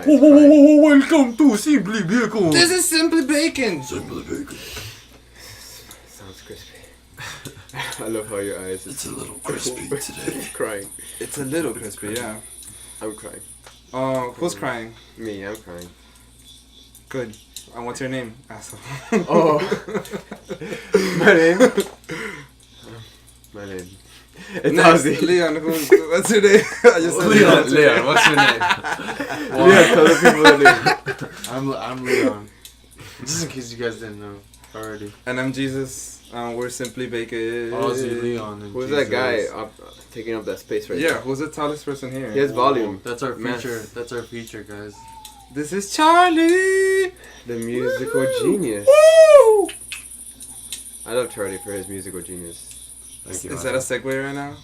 Welcome to Simply Bacon. This is Simply Bacon. Simply Bacon. Sounds crispy. I love how your eyes. It's a little crispy today. Crying. It's a little crispy, yeah. I'm crying. Who's crying? Me, I'm crying. Good. And what's your name, asshole? Oh. My name? My name. It's Next, Ozzy. Leon. What's your name? I just said Leon, what's your name? Leon, tell the people the name. I'm Leon. Just in case you guys didn't know already. And I'm Jesus. We're Simply Bacon. Ozzy, Leon, and Who's Jesus. that guy taking up that space right Yeah, there? who's the tallest person here? He has volume. That's our Mass. feature. That's our feature, guys. This is Charlie. The musical genius. Woo! I love Charlie for his musical genius. Thank you. Is that a segue right now?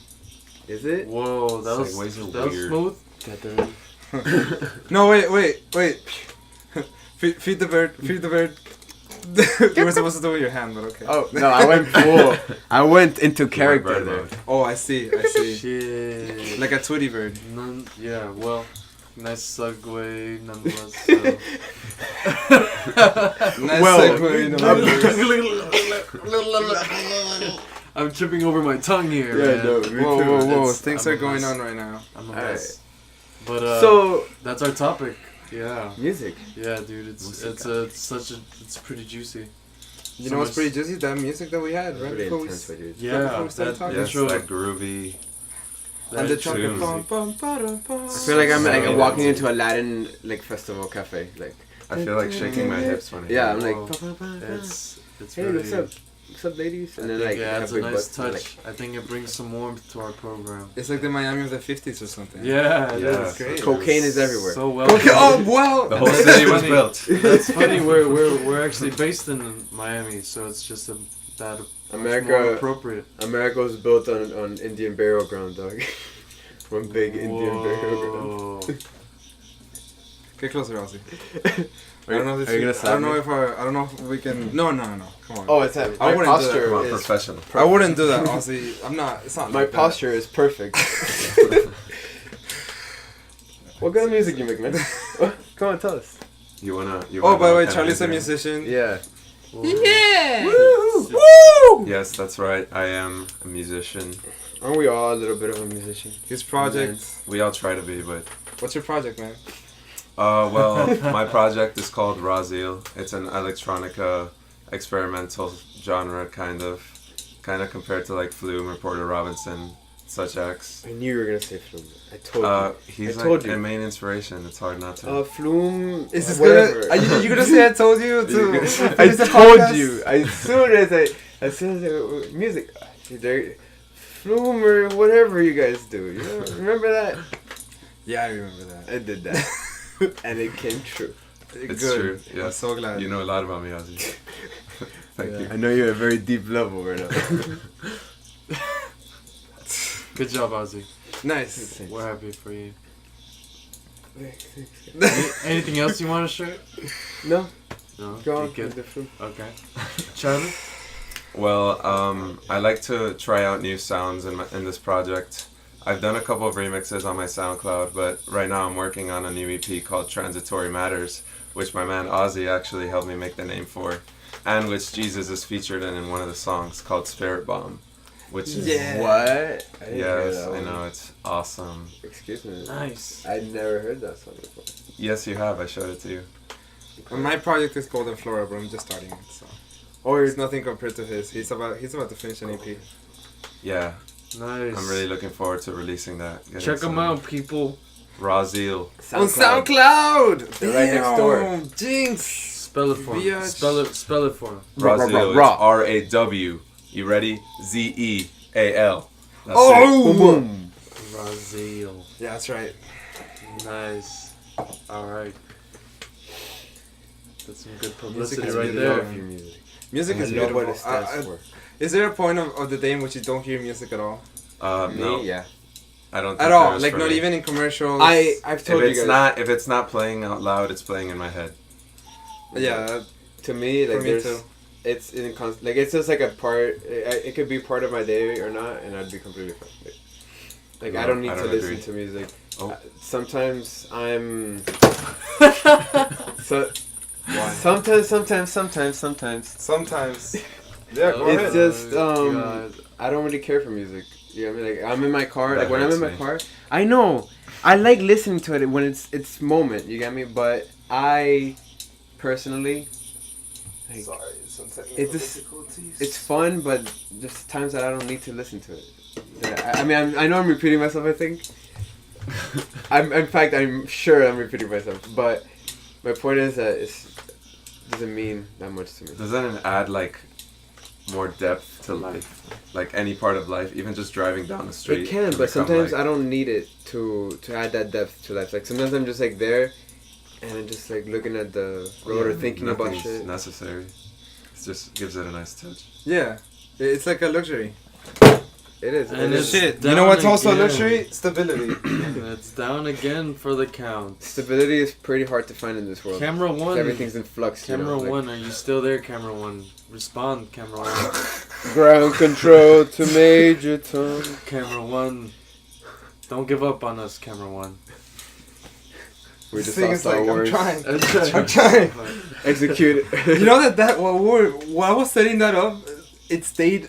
Is it? Whoa, that was Segues are weird. smooth. No, wait. Feed the bird. Feed the bird. You were supposed to do it with your hand, but okay. Oh, no, I went full. I went into character bird there. mode. Oh, I see. Shit. Like a Tweety bird. Yeah, well, nice segue nonetheless. Nice Well, segue. I'm tripping over my tongue here, Yeah, man. no, me Whoa, too. whoa, whoa! It's- Things I'm are a going mess. on right now. I'm a Alright. mess. But So, that's our topic. Yeah. music. Yeah, dude, it's pretty juicy. You know what's pretty juicy? That music that we had right Really before we. intense, dude. Yeah, before we started that talking. Yes, intro. that groovy. And the trumpet. tunes. Bum, bum, ba-dum, bum. I feel like I'm Yeah. walking into a Latin festival cafe. Like, I feel like shaking my hips when I hear yeah, it. I'm like, Whoa. It's hey, really. what's up, ladies? And then I like, think, yeah, have it's a big nice butts, and, touch. I think it brings some warmth to our program. It's like the Miami of the 50s or something. Yeah, Yeah, that's great. Cocaine is everywhere. So well. Okay. Oh well. The whole city was funny. built. That's funny. We're actually based in Miami, so it's just that America- much more appropriate. America was built on Indian burial ground, dog. One big Indian burial ground. Whoa. Get closer, Ozzy. I don't know if Are you gonna I don't know slap if I don't know if we can. No. Come on. Oh, it's that. I My wouldn't do that. posture Come on, is professional. I wouldn't do that, Ozzy. I'm not. It's not. my like that. posture is perfect. What kind of music you make, man? Come on, tell us. You wanna? Oh, by the way, know Charlie's a kind of music? musician. Yeah. Yeah. Woo! Yes, that's right. I am a musician. Aren't we all a little bit of a musician? His project. We all try to be, but What's your project, man? well, my project is called Razil. It's an electronica experimental genre, kind of compared to like Flume or Porter Robinson, such acts. I knew you were gonna say Flume. I told you. He's I told like you. a main inspiration. It's hard not to. Flume. Is this whatever. gonna? Are you gonna say I told you to? I I finish the told podcast? you. As soon as music, there, Flume or whatever you guys do. You know, remember that? Yeah, I remember that. I did that, and it came true. It's Good. true. I'm Yes. so glad. You know a lot about me, Ozzy. Thank Yeah. you. I know you're at a very deep level right now. Good job, Ozzy. Nice. We're happy for you. Thanks. Anything else you want to share? No, No. go on. You good? with the Flume. Okay. Charlie. Well, I like to try out new sounds in this project. I've done a couple of remixes on my SoundCloud, but right now I'm working on a new EP called Transitory Matters, which my man Ozzy actually helped me make the name for, and which Jesus is featured in one of the songs called Spirit Bomb, which is Yeah. What? I didn't hear yes, that I one. know, it's awesome. Excuse me. Nice. I never heard that song before. Yes, you have. I showed it to you. And my project is Golden Flora, but I'm just starting it, so Or it's nothing compared to his. He's about to finish an EP. Yeah, Nice. I'm really looking forward to releasing that. Getting Check them some out, people. Razil. On SoundCloud. They're right next door. Damn, Jinx. Spell it for me. Biatch. Spell it for me. Razil. Raw. It's R-A-W. You ready? Z-E-A-L. That's Oh. it. Boom. Brazil. Yeah, that's right. Nice. All right. That's some good Music publicity is right beautiful. there. Love your music. Music I is love what beautiful. it stands for. Is there a point of the day in which you don't hear music at all? No. Me, yeah. I don't think At all, there is like for not me. even in commercials. I've If told you it's guys. if it's not playing out loud, it's playing in my head. Yeah, To me, like for me there's, too. it's like it's just like a part. It could be part of my day or not, and I'd be completely fine. Like No, I don't need I to don't listen agree. to music. Oh. Sometimes I'm. So. Why? Sometimes. Sometimes. Yeah, go It's ahead. just God. I don't really care for music. You know what I mean? Like I'm in my car. That Like when I'm hurts in my me. car, I know I like listening to it when it's moment. You get me? But I personally, like, Sorry, some technical it's just- difficulties. it's fun, but there's times that I don't need to listen to it. I mean, I know I'm repeating myself. I think. In fact, I'm sure I'm repeating myself. But my point is that it doesn't mean that much to me. Doesn't it add like more depth to life? Like any part of life, even just driving down the street. It can, but become, sometimes like, I don't need it to add that depth to life. Like sometimes I'm just like there, and I'm just like looking at the road or thinking about nothing's shit. necessary. It just gives it a nice touch. Yeah, it's like a luxury. It is. And it it's- is. Shit, you down know what's also a again. luxury? Stability. It's down again for the count. Stability is pretty hard to find in this world. Camera one. Everything's in flux. Camera you know, like, one, are you still there, camera one? Respond, camera one. Ground control to Major Tom. Camera one. Don't give up on us, camera one. We just Thing saw is Star like, Wars. I'm trying. Execute it. You know that while I was setting that up, it stayed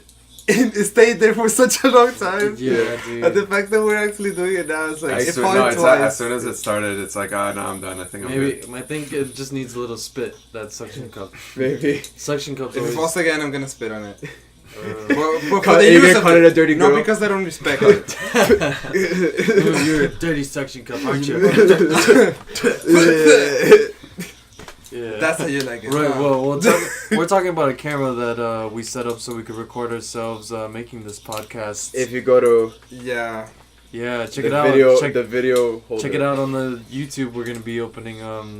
there for such a long time. Yeah, dude. And the fact that we're actually doing it now is like As it soon, fought no, twice. as soon as it started, it's like, oh, no, I'm done. I think I'm Maybe, good. I think it just needs a little spit, that suction cup. Maybe. Suction cup's If it always... falls again, I'm gonna spit on it. Uh, But Call- for the you're use gonna of call it a dirty not girl? because I don't respect it. Ooh, you're a dirty suction cup, aren't you? Yeah. That's how you like it. Right, huh? well, we're talking about a camera that we set up so we could record ourselves making this podcast. If you go to Yeah. Yeah, check the it out. video, check the video holder. check it out on the YouTube. We're gonna be opening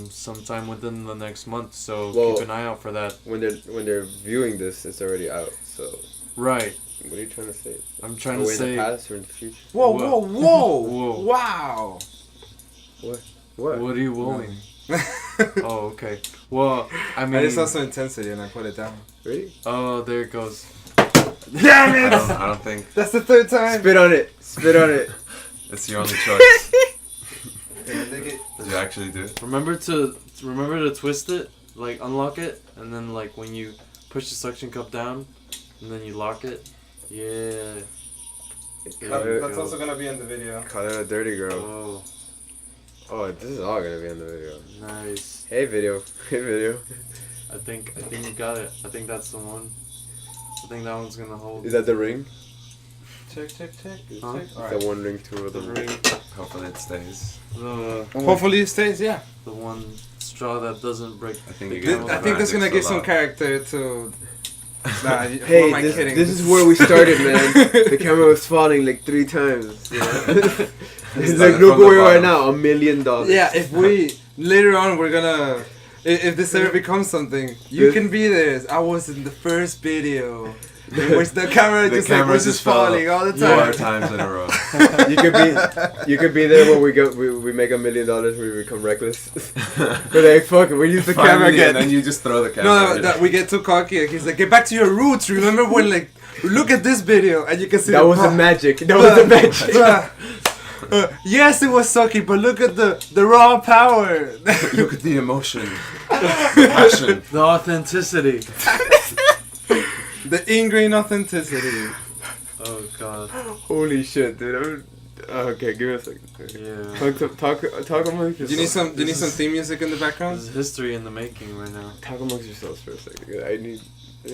sometime within the next month, so Well- keep an eye out for that. When they're viewing this, it's already out. So Right, what are you trying to say? I'm trying Are to we in say. the past or in the future? Whoa, Whoa. whoa, whoa, Whoa. Wow. What? What are you wooing? Oh, okay. Well, I mean. I just saw some intensity and I put it down. Really? Oh, there it goes. Damn it! I don't think That's the third time. Spit on it. Spit on it. it's your only choice. It. Did you actually do it? Remember to twist it, like unlock it, and then like when you push the suction cup down, and then you lock it. Yeah. There you That's go. also gonna be in the video. Call it a dirty girl. Oh, Oh, this is all gonna be in the video. nice. Hey video. Hey video. I think you got it. I think that's the one. I think that one's gonna hold. Is that the ring? Check. Huh? The one ring, two of The them. ring, Hopefully it stays. Hopefully it stays. Yeah. the one straw that doesn't break. I think you Th- get I think that's gonna magic give so some loud. character to. Nah, who Hey, am I kidding? this is where we started, man. The camera was falling like 3 times. You know? It's like, Started look from the where we are bottom. now, $1 million. Yeah, if we later on we're gonna, if this ever becomes something, you can be there. I was in the first video, in which the camera The just like camera was just just fell falling all the 4 time. times in a row. you could be there when we make $1 million, we become reckless. We're like, fuck it, we use the camera Finally, again. and then you just throw the camera. No, that we get too cocky. Like, he's like, get back to your roots. Remember when like, look at this video, and you can see That the was the magic. That was the magic. Yes, it was sucky, but look at the raw power. Look at the emotion, the passion. The authenticity. The ingrained authenticity. Oh god. Holy shit, dude. Okay, give me a second. Yeah. Talk amongst yourselves. Do you need some? Do you need This some is- theme music in the This background? is history in the making right now. Talk amongst yourselves for a second. I need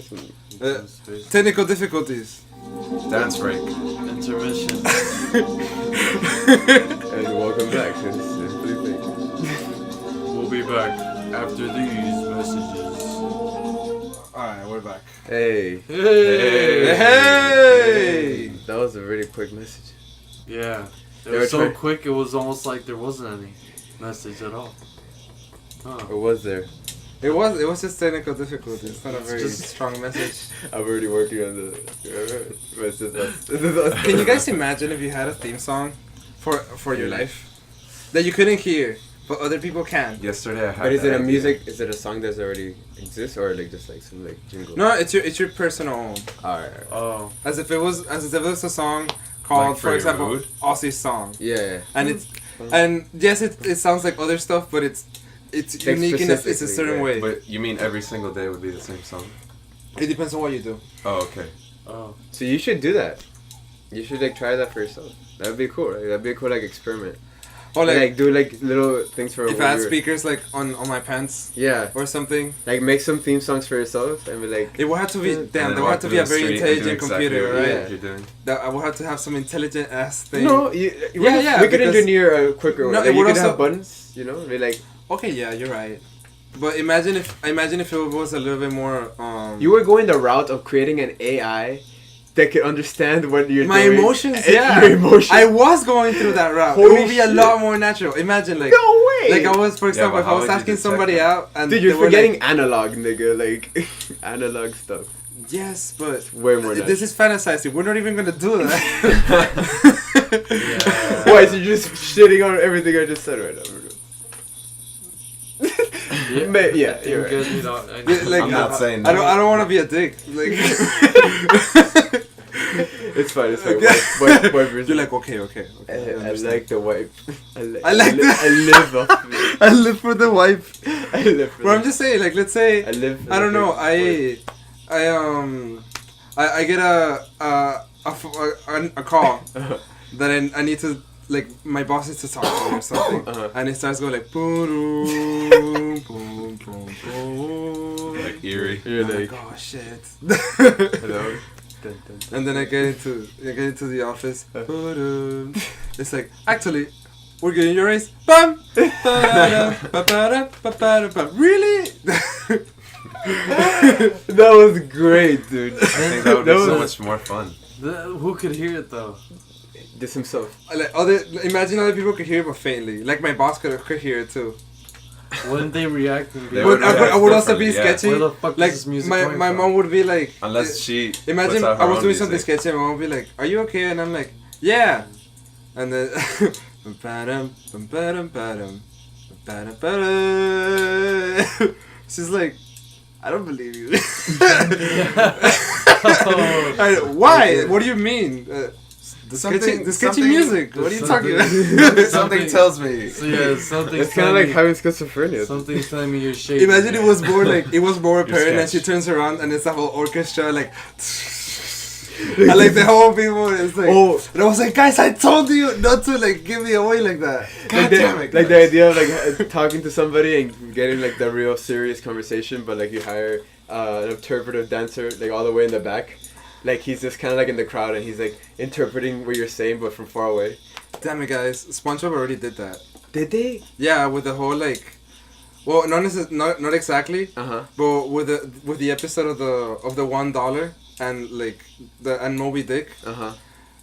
some. Space. Technical difficulties. Dance break. Intermission. And welcome back to Simply Fake. We'll be back after these messages. Alright, we're back. Hey. Hey! Hey! That was a really quick message. Yeah. It They were was so trying- quick, it was almost like there wasn't any message at all. Huh. Or was there? It was just technical difficulties. It's not a It's very just- strong message. I'm already working on the. But it's just us. This is us. Can you guys imagine if you had a theme song for your life that you couldn't hear, but other people can. Yesterday I had. But is it that a idea. music? Is it a song that already exists, or like just like some like jingle? No, it's your personal own. Alright. Oh. As if it was a song called, Like for Free example, Road? Aussie's song, Yeah. and it's and yes, it sounds like other stuff, but it's Like unique in it's a specifically, certain right. way. But you mean every single day would be the same song? It depends on what you do. Oh, okay. Oh. So you should do that. You should like try that for yourself. That would be cool. Right? That'd be a cool like experiment. Or Like do like little things for. if when I had you're- speakers like on my pants Yeah. or something, Like make some theme songs for yourself and be like. it would have to be And damn. then There would walk have to through be a the very street and do intelligent exactly computer, what right? Yeah. You're doing. That I would have to have some intelligent ass thing. No, yeah, we could because- engineer a quicker way. No, Like, it you would could also- have buttons, you know, be like Okay, yeah, you're right. But imagine if it was a little bit more. you were going the route of creating an AI that could understand what you're my doing. emotions, and yeah. Your emotions. I was going through that route. Holy it would be a shit. lot more natural. Imagine like. No way. Like I was, for example, but if how I was would you asking detect somebody that? out and Dude, you're they were forgetting like, analog, nigga. Like analog stuff. yes, but Way more. this is fantasizing. We're not even gonna do that. Yeah. Why? So you're just shitting on everything I just said right now. Yeah. Yeah, You you're right. guys need all- Yeah, like, I'm not saying I don't. no. I don't want to be a dick. Like. It's fine. It's fine. Okay. Wipers. You're like okay. I understand. like the wipe. I like the- I live off of it. I live for the wife. I live for But I'm it. just saying, like, let's say I live. For I don't the know. wipe. I get a call that I need to, like, my boss needs to talk to me or something, and it starts going like boom, boom, boom, boom. Like eerie. You're I'm like, like, oh shit. hello. Dun, dun, dun. And then I get into the office. It's like, actually, we're getting your raise. Bam! Really? That was great, dude. I think that would be That so was- much more fun. Who could hear it though? Just himself. Like imagine other people could hear it but faintly. Like my boss could hear it too. Wouldn't they react and be They But would I react would also be differently, yeah. sketchy. where the fuck Like is this music my coming my from? mom would be like, Unless she. imagine puts out her I was own doing something music. sketchy and my mom would be like, "Are you okay?" And I'm like, "Yeah," and then. She's like, I don't believe you. Why? Okay. What do you mean? The sketchy something- music. What are you talking about? Something tells me. So yeah, something's It's kind of telling like me, having schizophrenia. something's telling me you're shaking. Imagine it was more like it was more apparent, and she sketch. turns around and it's a whole orchestra like, and like the whole people is like, Oh. and I was like, guys, I told you not to like give me away like that. Like damn it, like the guys. idea of like talking to somebody and getting like the real serious conversation, but like you hire an interpretive dancer like all the way in the back, like he's just kind of like in the crowd and he's like interpreting what you're saying but from far away. Damn it, guys, SpongeBob already did that. Did they? Yeah, with the whole like, well, not exactly, Uh-huh. but with the episode of the $1 and like and Moby Dick. Uh-huh.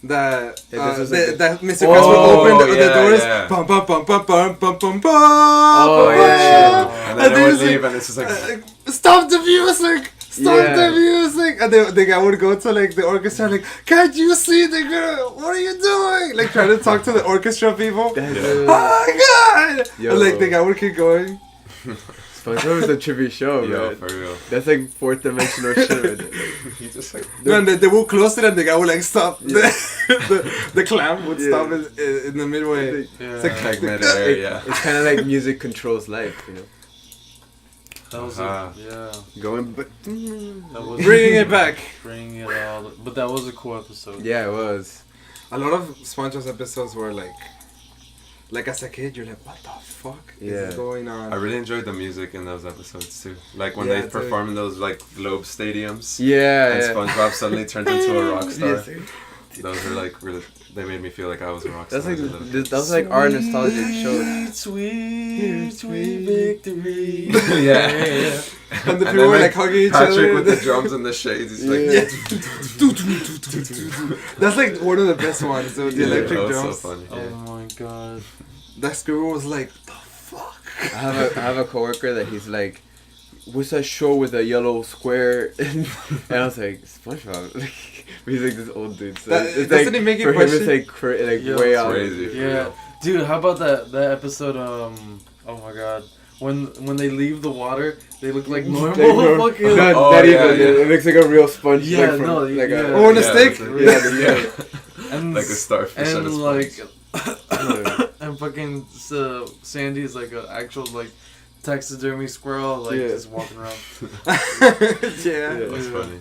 That Yeah, this was like that Mr. Oh, Krabs would open the yeah, doors. yeah. Bum bum bum bum bum bum bum bum. Oh, Oh, yeah. yeah. And then And it there's would leave, like- and it's just like. Stop the music! Stop Yeah. the music! And the guy would go to like the orchestra, like, can't you see the girl? What are you doing? Like trying to talk to the orchestra people. That's, Yeah. Oh my god! Yo. And like the guy would keep going. SpongeBob is a trippy show, Yo, man. for real. That's like fourth dimensional shit right there. He just like. And they would close it and the guy would like stop. Yeah. The clam would Yeah. stop in the midway. Yeah, It's like, Like mid-air, yeah. It's kind of like music controls life, you know. that was Uh-huh. yeah. Going, but That was Bringing it back. bringing it all. But that was a cool episode. yeah, it was. A lot of SpongeBob's episodes were like as a kid, you're like, what the fuck Yeah. is going on? I really enjoyed the music in those episodes too. Like when Yeah, they dude. perform in those like globe stadiums. Yeah, And yeah. SpongeBob suddenly turned into a rock star. Yes, sir. Those were like really. They made me feel like I was a rock That's star. like as a little that was like our nostalgic show. Sweet, sweet victory. Yeah. And the And people then, were like, like hugging each Patrick other. with the drums and the shades. He's like. Yeah. That's like one of the best ones, the Yeah, electric that was drums. so funny. Oh my god. That screw was like, the fuck? I have a coworker that he's like, what's that show with a yellow square? And I was like, SpongeBob. Like, he's like this old dude. So it's doesn't like, it make you for him, question? it's like Yeah, way it's out. crazy. Yeah, dude. How about that episode? Oh my god. When they leave the water, they look like normal. Like, fucking. not, Oh, not yeah, even. yeah. It looks like a real sponge. Yeah, like from, no, like yeah. Oh, on a stick? It's Yeah, and like a starfish and at a like sponge. and fucking Sandy is like an actual like taxidermy squirrel like Yeah. just walking around. Yeah. That's funny.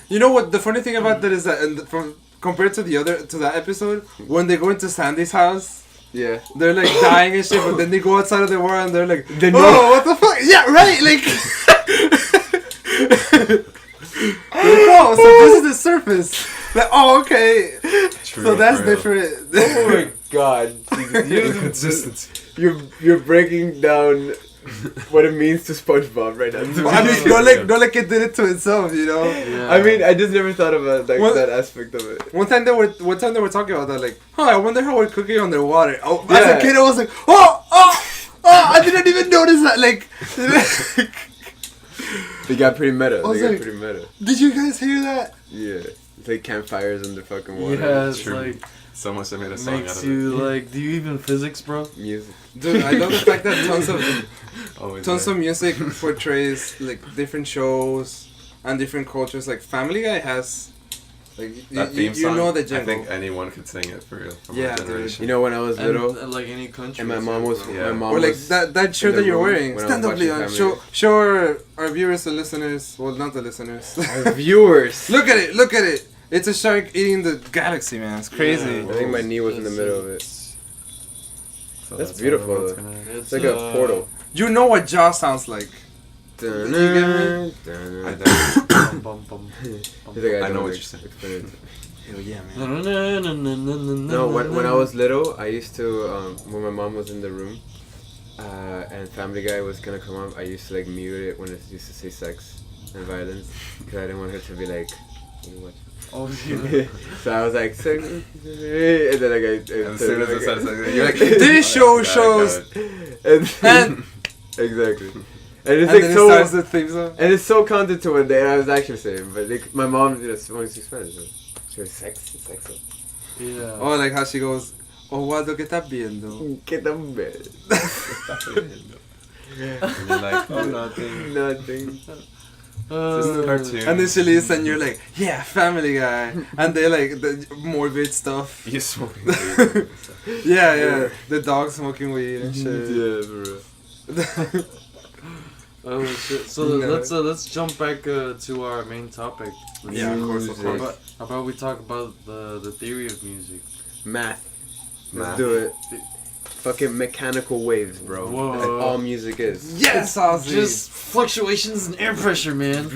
You know what? The funny thing about that is that, from compared to that episode, when they go into Sandy's house, yeah. they're like dying and shit, but then they go outside of the world and they're like, They oh, know. what the fuck? Yeah, right. Like, oh, so this is the surface. Like, oh, okay. True, So that's for real. different. Oh my god. The consistency. You're breaking down what it means to SpongeBob right now. I mean, not like it did it to itself, you know. Yeah. I mean, I just never thought about like What? that aspect of it. One time they were talking about that, like, oh, I wonder how we're cooking underwater. Oh, Yeah. as a kid, I was like, oh, I didn't even notice that. Like, They got pretty meta. I was They got like- pretty meta. did you guys hear that? Yeah. It's like campfires under fucking water. Yeah, it's True. like Someone must have made a song out makes of you like. Do you even physics, bro? Music. Dude, I love the fact that it. Always tons there. of music portrays like different shows and different cultures. Like Family Guy has, like That you theme song, know the I jingle. think anyone could sing it for real. From Yeah, our dude. generation. You know, when I was little, And, like any country. and my mom was, Yeah. my mom Or like was, that shirt in the that you're room wearing. when I was Stand up, watching Leon. Family Show our viewers, the listeners. Well, not the listeners. our viewers. Look at it. It's a shark eating the galaxy, man. It's crazy. I think my knee was in the middle of it. So That's beautiful, what though. everyone's It's like a portal. You know what Jaw sounds like. Dun, You get me? dun, I dun. don't- Bum, bum, bum. He's like, I know don't what you're saying. explain it. Hell yeah, No, when I was little, I used to, when my mom was in the room, and Family Guy was gonna come up, I used to like mute it when it used to say sex and violence, because I didn't want her to be like, "What are you watching?" Oh yeah. So I was like, sex, and then like And as soon as it says something, you're like, This show Got it, shows. got it. and exactly, and it's And like then it so, starts the theme song. and it's so counter to what I was actually saying, but like my mom just only speaks Spanish, so she was sex. Yeah. Oh, like how she goes, oh, what que estás viendo? ¿Qué tan bad? And you're like, oh, nothing. Nothing. This is a cartoon. And then she leaves and you're like, yeah, Family Guy. And they like the morbid stuff. You smoking weed. Yeah. The dog smoking weed and shit. Yeah, for real. Oh shit. So No. let's jump back to our main topic. Yeah, of course, of How course. about, how about we talk about the theory of music? Math. Let's Math. do it. Fucking mechanical waves, bro. Whoa. Like all music is. Yes, Ozzy. Just fluctuations in air pressure, man.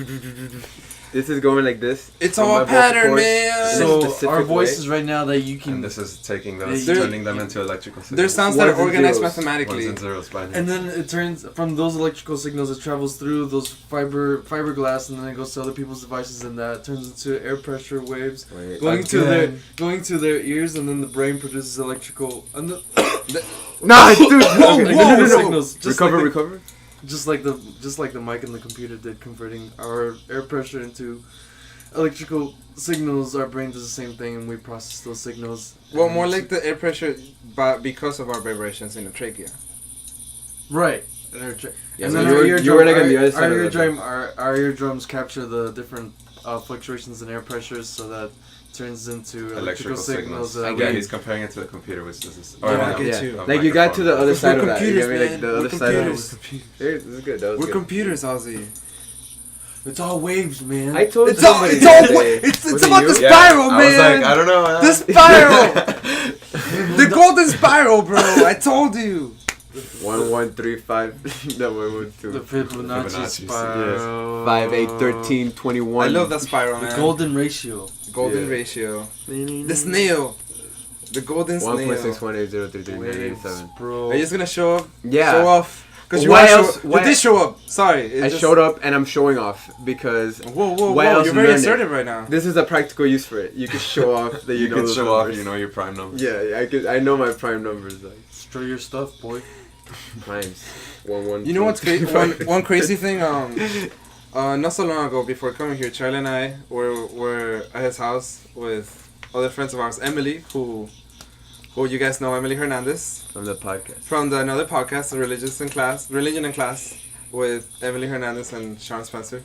This is going like this. It's on all my a vocal pattern, cords. man. In a So specific our way. voices right now that you can, And this is taking those, There- turning them into electrical signals. There's sounds Ones that are and organized zeros. Ones mathematically. and zeros by hand. and then it turns from those electrical signals. It travels through those fiberglass, and then it goes to other people's devices, and that turns into air pressure waves Wait, going to their Again. ears, and then the brain produces electrical. And the, Nah, dude. Whoa, okay. whoa, signals. Just Recover, like recover. just like the mic and the computer did, converting our air pressure into electrical signals. Our brain does the same thing, and we process those signals. Well, And more it's- like the air pressure, but because of our vibrations in the trachea. right. Yeah, And so then you were like on the other side of that. our eardrums capture the different fluctuations in air pressures, so that turns into electrical signals. Yeah, we- he's comparing it to the computer, which is this. Yeah, I get you. Like you got to the other Because side we're of that. You computers, get me? Like man. the We're other side of computers. it. Hey, this is good. That was We're good. computers, Ozzy. It's all waves, man. I told It's all. somebody It's all. the other day. It's Was it about you? the spiral, I man. was like, I don't know. The spiral. The golden spiral, bro. I told you. 1135. No, 112. The Fibonacci Fibonacci, spiral. 5, 8, 13, 21. I love that spiral, The man. golden ratio. Golden Yeah. ratio. The snail. The golden snail. 1.618033987. Bro. Are you just gonna show up? Yeah. Show off. Because you Why wanna else- show. why- You did show up. Sorry. It I just- showed up and I'm showing off because Whoa! Why else You're very learn it? assertive right now. this is a practical use for it. You can show off that you, You know can those show off, numbers. you know, your prime numbers. Yeah, I know my prime numbers. Like, Stir your stuff, boy. Times 1 You know what's crazy? One crazy thing. Not so long ago, before coming here, Charlie and I were at his house with other friends of ours, Emily, who you guys know, Emily Hernandez from the podcast. from another podcast, Religion in Class, with Emily Hernandez and Sean Spencer.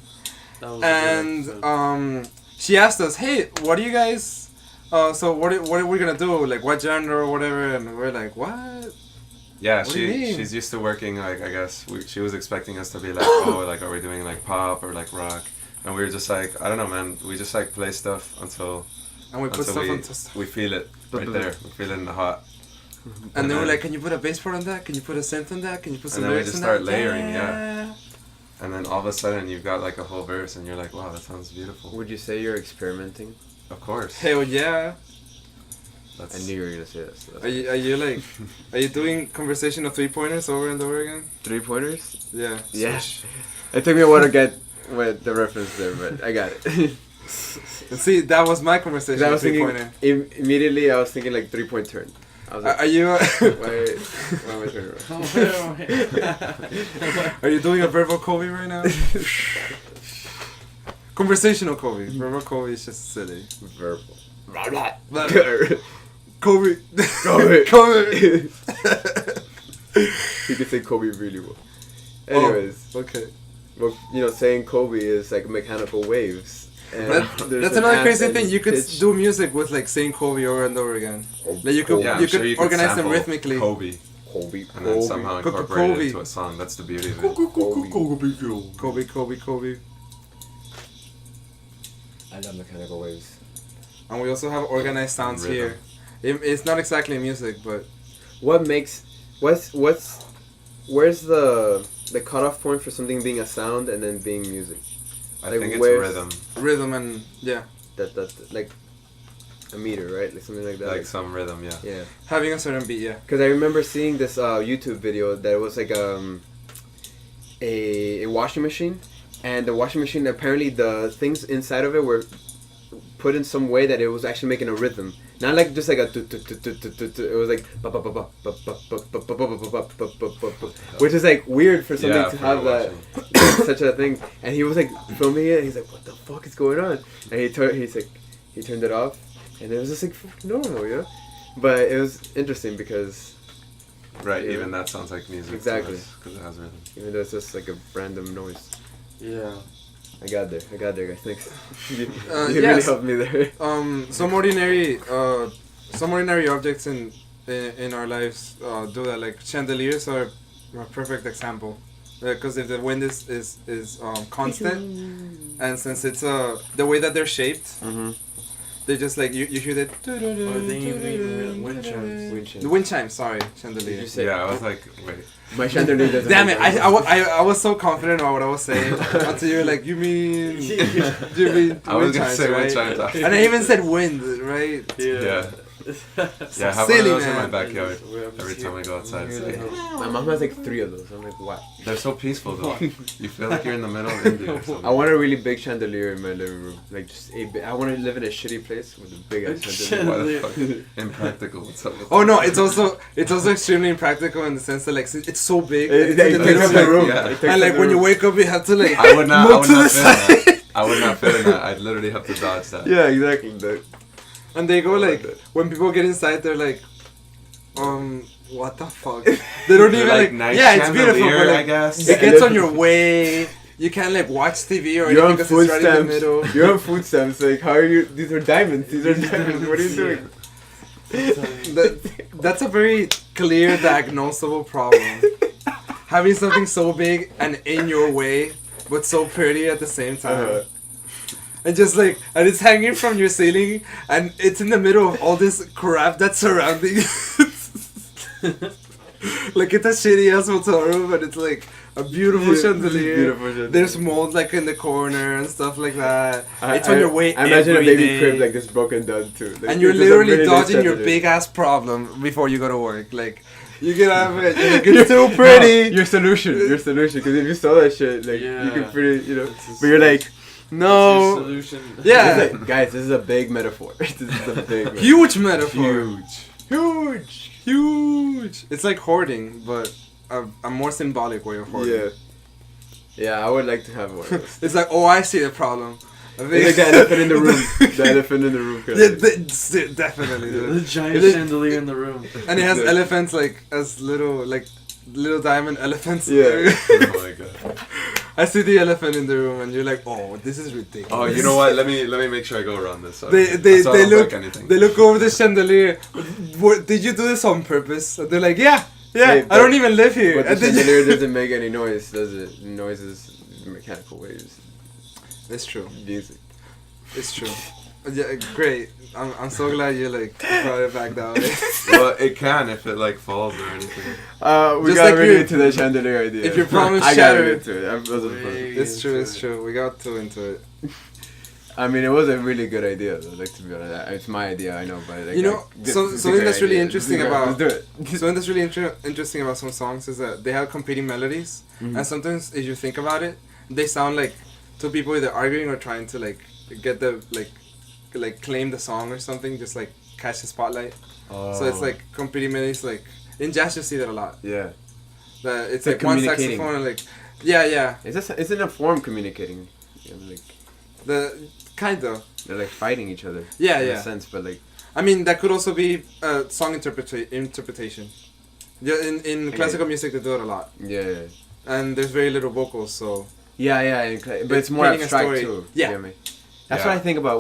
That was a good And episode. she asked us, "Hey, what do you guys? So what are we gonna do? Like what genre or whatever?" And we're like, "What?" Yeah, What do you mean? she's used to working, like, I guess she was expecting us to be like, oh, like, are we doing like pop or like rock? And we were just like, I don't know, man. We just like play stuff until And we put until stuff we, onto stuff. we feel it right there. We feel it in the hot. And then we're then- like, "Can you put a bass part on that? Can you put a synth on that? Can you put some And then we lyrics just on start that?" layering, yeah. And then all of a sudden you've got like a whole verse and you're like, wow, that sounds beautiful. Would you say you're experimenting? Of course. Hell yeah. I knew you were gonna say this. Are you doing conversational 3-pointers over and over again? 3-pointers? Yeah. Yeah. It took me a while to get what the reference there, but I got it. See, that was my conversation. I was thinking 3-pointer. immediately. I was thinking like 3-point turn. I was like, Are you why am I turning around? are you doing a verbal Kobe right now? Conversational Kobe. Verbal Kobe is just silly. Verbal. Kobe. Kobe. Kobe. He could say Kobe really well. Anyways, Okay. well, saying Kobe is like mechanical waves. And there's That's an another amp crazy and thing. You could pitch. do music with like saying Kobe over and over again. Like you could Yeah, you I'm sure could organize them sample rhythmically. Kobe. Kobe. And then somehow incorporate it Kobe. into a song. That's the beauty of it. Kobe. I love mechanical waves. And we also have organized sounds Rhythm. here. It's not exactly music, but Where's the cutoff point for something being a sound and then being music? I Like, think it's where's- rhythm. rhythm and yeah, That's like a meter, right? Like something like that. Like some rhythm, yeah. Yeah. having a certain beat. Yeah. Because I remember seeing this YouTube video that was like a washing machine, and the washing machine, apparently the things inside of it were put in some way that it was actually making a rhythm. Not like just like a it was like which is like weird for something Yeah, to for have that watching. such a thing. And he was like filming it and he's like, what the fuck is going on? And he turned it off and it was just like fucking normal, you know? But it was interesting because Right, Yeah. even that sounds like music. Exactly. Because it has rhythm. even though it's just like a random noise. Yeah. I got there, guys. Thanks. You Yes. really helped me there. Some ordinary objects in our lives do that. Like chandeliers are a perfect example. Because if the wind is constant, and since it's the way that they're shaped, Mm-hmm. they just like you hear that. Or they even wind chimes. The wind chimes. Sorry, chandelier. Did you say? Yeah, I was like, wait. My chandelier doesn't. Damn it! have I was so confident about what I was saying until you were like, you mean I was wind gonna chimes, say right? wind chimes after. And I even said wind, right? Yeah. Yeah, I have silly, one of those in man. my backyard every time I go outside. It's like, My mom has like 3 of those. I'm like, what? they're so peaceful though. You feel like you're in the middle of India or something. I want a really big chandelier in my living room. Like just I want to live in a shitty place with a big ass chandelier. Why the fuck? Impractical. What's up with Oh that? no, it's also extremely impractical in the sense that like it's so big. It it's in the takes middle up of the the room. Yeah. It takes And up like the when you room. wake up, you have to like I would not. I move would to the not fit in side. that. I would not fit in that. I'd literally have to dodge that. Yeah, exactly. The, And they go like when people get inside, they're like, what the fuck? They don't They're even like. nice Yeah, it's beautiful, chandelier, but I like guess. it gets on your way. You can't like watch TV or you're anything on because food it's right in the stamps. middle. You're on food stamps. Like, how are you? These are diamonds. These are diamonds. What are you doing? That's a very clear diagnosable problem. Having something so big and in your way, but so pretty at the same time. Uh-huh. And just like, and it's hanging from your ceiling, and it's in the middle of all this crap that's surrounding it. Like, it's a shitty ass hotel room, but it's like a beautiful Yeah, chandelier. beautiful chandelier. There's mold like in the corner and stuff like that. It's I- on your way I imagine a every baby day. crib like this broken down too. Like, And you're it's just a literally really nice dodging your chandelier. big ass problem before you go to work. Like, you get out of it, you're like, it's too pretty. No, your solution. Because if you saw that shit, like you Yeah. could pretty, you know. It's a But you're like, no. solution. Yeah. This is a- guys, this is a big metaphor. This is a big. Huge metaphor. Huge. Huge. Huge. It's like hoarding, but a more symbolic way of hoarding. Yeah. Yeah, I would like to have one of those. It's like, oh, I see the problem. It's like the elephant in the room. The elephant in the room. Yeah, definitely. The giant It- chandelier in the room. And it has Yeah. elephants like as little diamond elephants. Yeah. Oh my god. I see the elephant in the room, and you're like, oh, this is ridiculous. Oh, you know what? Let me make sure I go around this. They So I don't look break anything. they look over the chandelier. Did you do this on purpose? And they're like, yeah. Hey, I don't even live here. But And the then chandelier doesn't make any noise, does it? Noises, mechanical waves, It's true. music. It's true. Yeah, great. I'm so glad you like brought it back that way. Well, it can if it like falls or anything. We Just got like really your- into the chandelier idea. if your promise I got shattered- into it. I wasn't Wait. It's true. It's true. We got too into it. I mean, it was a really good idea, though. Like, to be honest, it's my idea, I know, but like, You know, it's so- a something great that's really idea. interesting Let's about- do it. Something that's really interesting about some songs is that they have competing melodies, Mhm. and sometimes if you think about it, they sound like two people either arguing or trying to like get the like claim the song or something, just like catch the spotlight. So it's like competing melodies. Like in jazz, you see that a lot. Yeah. That it's Like like one communicating. saxophone and like yeah. Isn't a form communicating? Yeah, like, The kind of. they're like fighting each other. Yeah, in yeah. a sense, but like, I mean, that could also be song interpretation. Yeah, in classical music they do it a lot, yeah. and there's very little vocals, so Yeah, but it's more Painting a abstract story. too. Yeah. You get me? That's Yeah. what I think about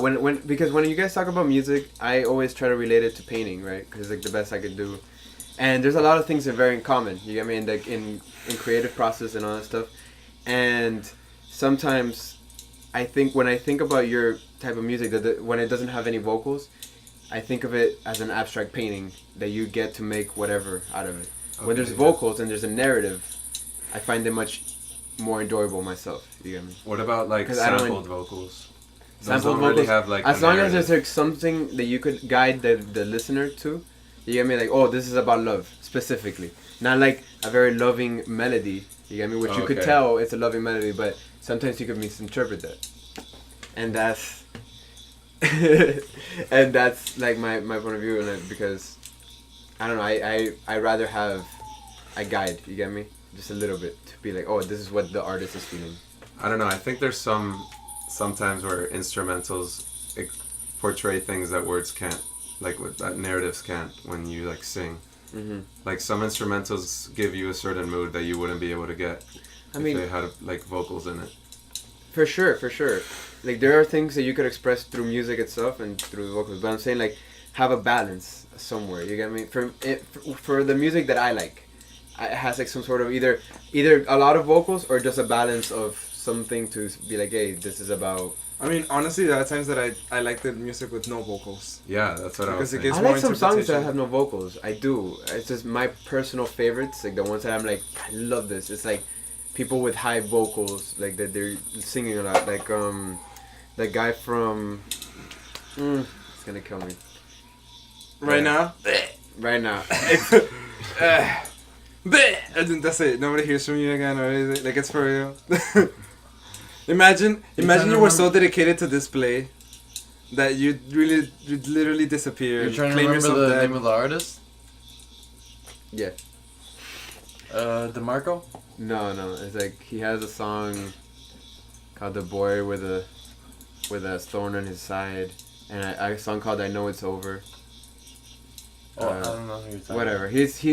because when you guys talk about music, I always try to relate it to painting, right? Because it's like the best I could do, and there's a lot of things that are very in common. You get me? In like in creative process and all that stuff, and sometimes I think when I think about your type of music, when it doesn't have any vocals, I think of it as an abstract painting that you get to make whatever out of it. When there's Okay. vocals and there's a narrative, I find them much more enjoyable myself. You get me? What about like 'Cause I don't- sampled vocals? Those Sampled don't really vocals, have like as a long as narrative. there's like something that you could guide the listener to, you get me? Like, oh, this is about love specifically, not like a very loving melody. You get me? Which you could Okay. tell it's a loving melody, but sometimes you could misinterpret that, and that's and that's like my point of view on it, because I don't know. I rather have a guide. You get me? Just a little bit to be like, oh, this is what the artist is feeling. I don't know. I think there's sometimes where instrumentals portray things that words can't, like that narratives can't when you like sing. Mm-hmm. Like some instrumentals give you a certain mood that you wouldn't be able to get I if mean, they had like vocals in it. for sure. Like there are things that you could express through music itself and through vocals, but I'm saying like have a balance somewhere. You get me? For the music that I like, it has like some sort of either a lot of vocals or just a balance of something to be like, hey, this is about. I mean, honestly, there are times that I like the music with no vocals. Yeah, that's what I was Because it saying. gives I more like some songs that interpretation. have no vocals. I do. It's just my personal favorites, like the ones that I'm like, I love this. It's like people with high vocals, like that they're singing a lot. Like that guy from. It's gonna kill me Right Yeah. now. right now. That's it. Nobody hears from you again, or is it? Like it's for real. Imagine trying you to were so remember- dedicated to this play that you'd literally disappear. You're trying to claim remember yourself the dead. name of the artist? Yeah. DeMarco? No. It's like he has a song called "The Boy with a Thorn on His Side," and a song called "I Know It's Over." Oh, I don't know who you're talking Whatever. about. He's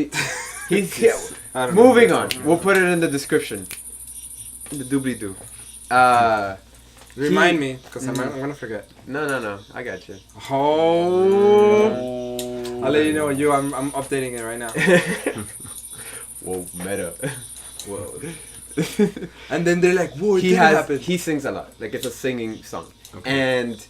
I don't know. moving on. We'll put it in the description. The doobly doo. Remind me, because Mhm. I'm gonna forget. No. I got you. Oh. Oh. I'll let you know. I'm updating it right now. Whoa, meta. Whoa. And then they're like, "Whoa, it didn't happen." He sings a lot. Like it's a singing song, Okay. and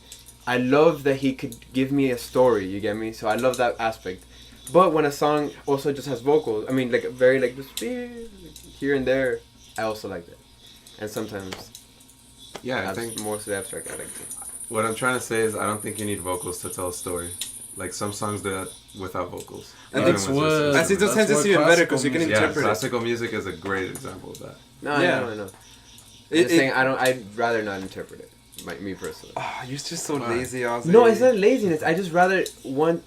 I love that he could give me a story. You get me? So I love that aspect. But when a song also just has vocals, I mean, like very like just here and there, I also like that. And sometimes Yeah, I that's think mostly abstract. I like too. what I'm trying to say is I don't think you need vocals to tell a story. Like some songs do that without vocals. And Even that's with just what- I see those instruments. times it's even better because you can Yeah, interpret it. classical music is a great example of that. No, Yeah. I know. I'm It- just saying I'd rather not interpret it. Me personally. Oh, you're just so Why? lazy, Ozzy. No, it's not laziness. I just rather want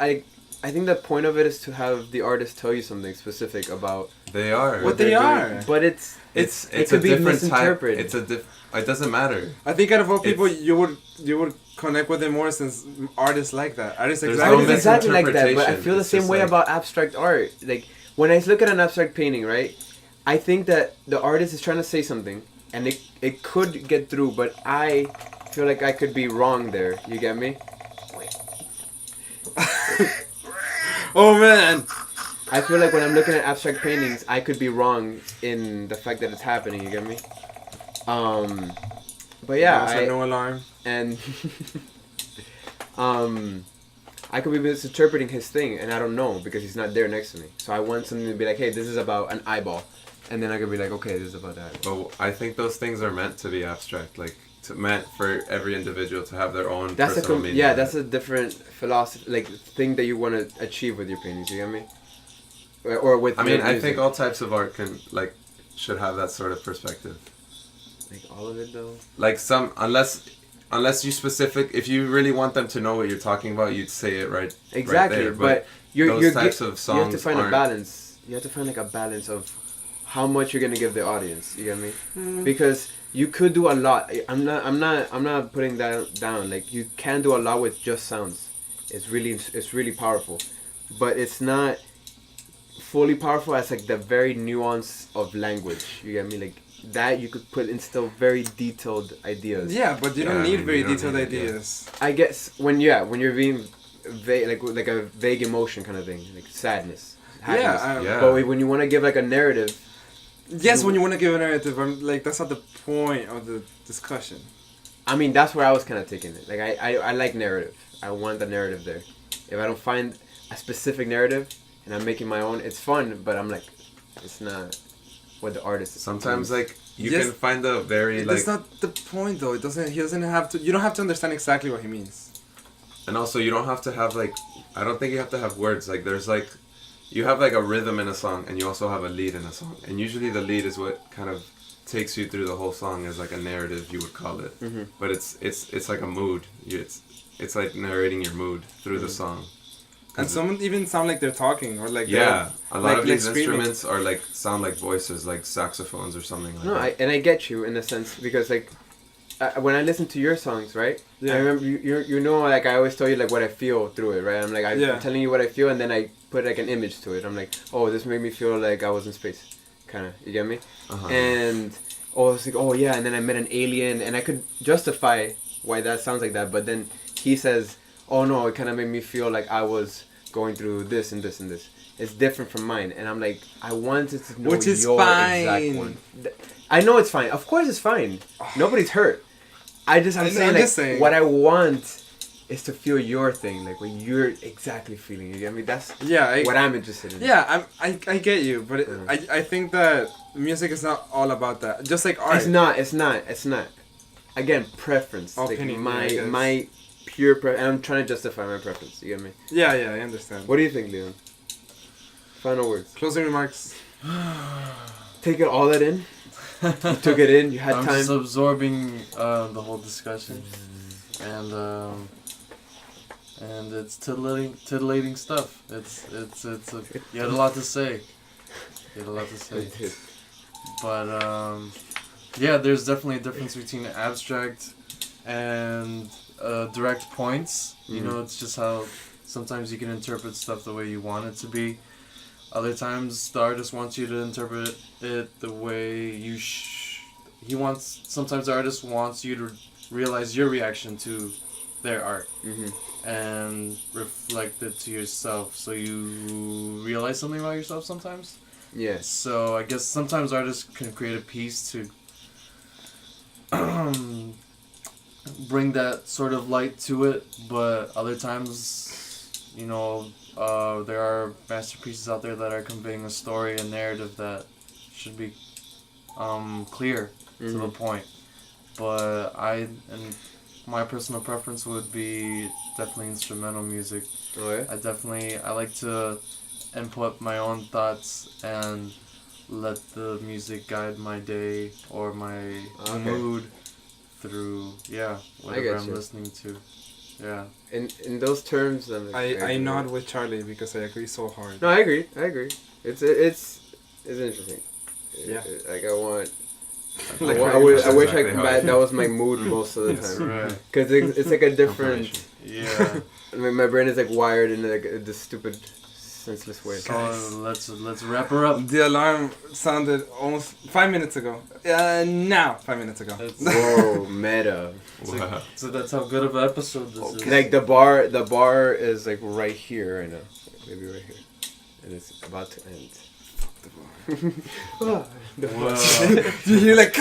I think the point of it is to have the artist tell you something specific about They are. What they're they doing, are. but it It's could a be different type. misinterpreted. It doesn't matter. I think out of all people, It's- you would connect with it more since artists like that. Artists There's exactly. no Artists exactly like that, but I misinterpretation. feel the It's same just way like- about abstract art. Like when I look at an abstract painting, right? I think that the artist is trying to say something, and it could get through, but I feel like I could be wrong there. You get me? Oh man. I feel like when I'm looking at abstract paintings, I could be wrong in the fact that it's happening. You get me? But yeah, Also, no alarm. and I could be misinterpreting his thing, and I don't know because he's not there next to me. So I want something to be like, hey, this is about an eyeball, and then I could be like, okay, this is about that. Well, I think those things are meant to be abstract, like meant for every individual to have their own That's personal meaning. yeah, that's a different philosophy, like thing that you want to achieve with your paintings. You get me? Or with. I mean, your I music. think all types of art should have that sort of perspective. Like all of it though. Like some, unless you if you really want them to know what you're talking about, you'd say it right. Exactly, right there. but you're those you're types of you have to songs find a aren't- balance. You have to find like a balance of how much you're gonna give the audience. You get me? Mm. Because you could do a lot. I'm not putting that down. Like you can do a lot with just sounds. It's really powerful, but it's not fully powerful as like the very nuance of language. You get me? Like that you could put in still very detailed ideas. Yeah, but you Yeah, don't I need mean, very you don't detailed need it, yeah. ideas. I guess when you're being vague, like a vague emotion kind of thing, like sadness, happiness. Yeah, Yeah. But when you want to give like a narrative, Yes, when you want to give a narrative, like that's not the point of the discussion. I mean that's where I was kind of taking it. Like I like narrative. I want the narrative there. If I don't find a specific narrative and I'm making my own, it's fun. But I'm like, it's not what the artist. Sometimes like you Yes. can find a very like, That's not the point though. It doesn't. He doesn't have to. You don't have to understand exactly what he means. and also you don't have to have like, I don't think you have to have words. Like there's like, you have like a rhythm in a song, and you also have a lead in a song, and usually the lead is what kind of takes you through the whole song as like a narrative, you would call it. Mhm. But it's like a mood. It's like narrating your mood through the song. And some even sound like they're talking or like Yeah, a lot like- of like these screaming. instruments are like sound like voices, like saxophones or something like No, that. and I get you in a sense because like when I listen to your songs, right? Yeah. I remember you know like I always tell you like what I feel through it, right? I'm like I'm Yeah. telling you what I feel and then I put like an image to it. I'm like, oh, this made me feel like I was in space, kind of. You get me? Uh-huh. And it's like, oh yeah, and then I met an alien, and I could justify why that sounds like that, but then he says, oh no, it kind of made me feel like I was going through this and this and this. It's different from mine, and I'm like, I wanted to know Which is your fine. exact one. I know it's fine. Of course it's fine. Nobody's hurt. I'm saying like what I want is to feel your thing, like what you're exactly feeling. You get me? That's Yeah, what I'm interested in. Yeah, I get you, but Mm. I think that music is not all about that. Just like art. It's not. Again, preference. Opinion, yeah, I Like guess. my pure and I'm trying to justify my preference. You get me? Yeah, I understand. What do you think, Leon? Final words. Closing remarks. Take it all that in. You took it in. You had I'm time. just absorbing the whole discussion, and it's titillating stuff. You had a lot to say. But yeah, there's definitely a difference between abstract and direct points. You know, it's just how sometimes you can interpret stuff the way you want it to be. Other times, the artist wants you to interpret it the way you sometimes the artist wants you to realize your reaction to their art and reflect it to yourself, so you realize something about yourself sometimes. Yes. So I guess sometimes artists can create a piece to bring that sort of light to it, but other times, you know, there are masterpieces out there that are conveying a story, a narrative that should be clear to the point. But my personal preference would be definitely instrumental music. Oh yeah. I like to input my own thoughts and let the music guide my day or my Okay. mood through whatever get I'm you. listening to. Yeah. In those terms, I'm like, I nod with Charlie because I agree so hard. No, I agree. It's interesting. Yeah. Like I want. Like, I wish exactly I how could. I feel. That was my mood most of the Yes. time. Right. Because it's like a different. Yeah. I mean, my brain is like wired in like this stupid, senseless way. So let's wrap her up. The alarm sounded almost 5 minutes ago. Now 5 minutes ago. Whoa, meta. Wow. So that's how good of an episode this is. Like the bar is like right here right now, maybe right here, and it's about to end. Wow. You hear like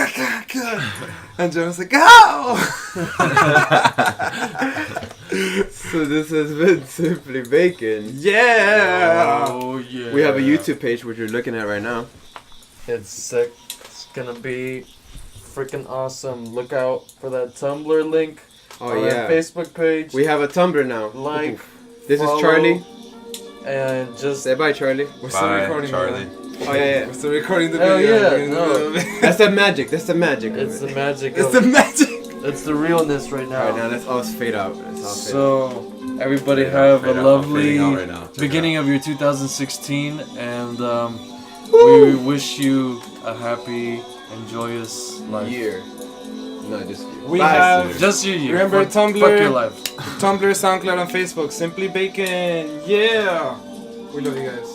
and Jonas like go. So this has been Simply Bacon. Yeah. Oh yeah. We have a YouTube page which you're looking at right now. It's sick. It's gonna be freaking awesome. Look out for that Tumblr link Oh on yeah. our Facebook page. We have a Tumblr now. Like, This follow, is Charlie. and just Say bye, Charlie. We're still Bye, recording. Charlie. Oh yeah, We're still recording the Hell video. yeah, We're in the no. middle of it. yeah. That's the magic. That's the magic. of it's it. the magic. It's of, the magic. It's the realness right now. Alright, now let's all fade out. Let's all fade out. So everybody Fade out, have fade a out. lovely I'm fading out right now. Check it beginning of your 2016, and we wish you a happy and joyous life. Year. No, just year. We Bye. have Just your year. Remember fuck, Tumblr? Fuck your life. Tumblr, SoundCloud, and Facebook. Simply Bacon. Yeah. We love you guys.